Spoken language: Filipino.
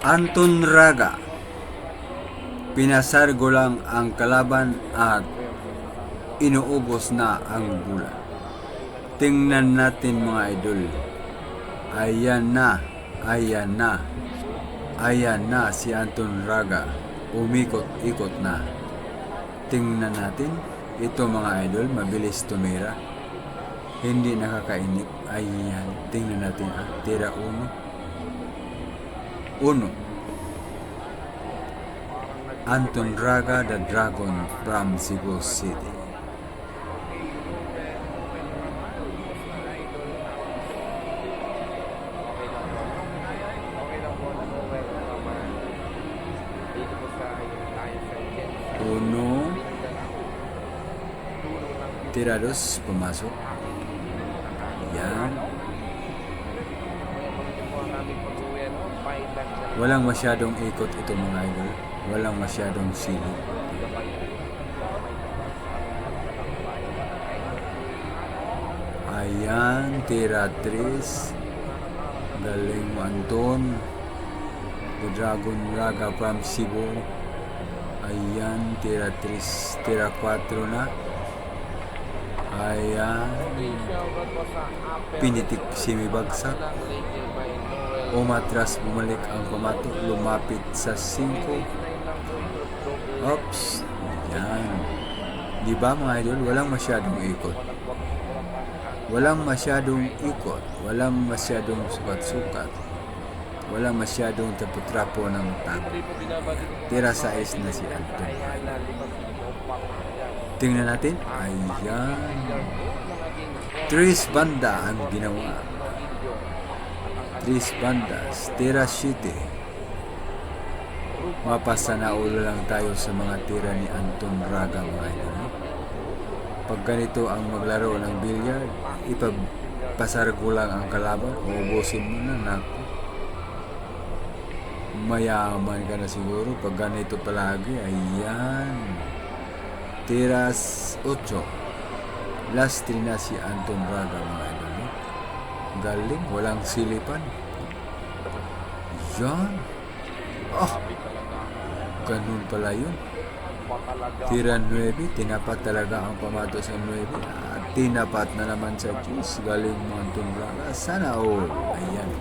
Anton Raga. Pinasargo lang ang kalaban at inuubos na ang bola. Tingnan natin mga idol. Ayan na, ayan na. Ayan na si Anton Raga. Umikot-ikot na. Tingnan natin. Ito mga idol, mabilis tumira. Hindi nakakainip. Ayan, tingnan natin. Tira uno. Anton Raga, the Dragon from Cebu City. Uno. Tira dos, pumasok. Yan. Walang masyadong ikot ito mga idol. Walang masyadong silip. Ayan, tira 3. Galing mo Anton. The Dragon Raga from Cebu. Ayan, tira 3. Tira 4 na. Ayan. Pinitik simibagsak. Umatras, bumalik ang pamato. Lumapit sa 5. Oops. Yan. Diba mga idol? Walang masyadong ikot. Walang masyadong ikot. Walang masyadong sukat-sukat. Walang masyadong tapo-trapo ng tao. Tira 6 na si Anton. Tingnan natin. Ayan. 3 banda ang ginawa. 3 bandas. Tira 7. Mapasa na ulo lang tayo sa mga tira ni Anton Raga mga idol. Pag ganito ang maglaro ng bilyard, ipagpasargo lang ang kalaban, uubusin mo na naku. Mayaman ka na siguro pag ganito palagi. Ayan. Tiras 8. Last 3 na si Anton Raga mga idol. Galing, walang silipan. Yan. Ganun pala yun. Tira 9, tinapat talaga ang pamato sa 9. At tinapat na naman sa 10. Galing mo Anton Raga. Sana all. Ayan.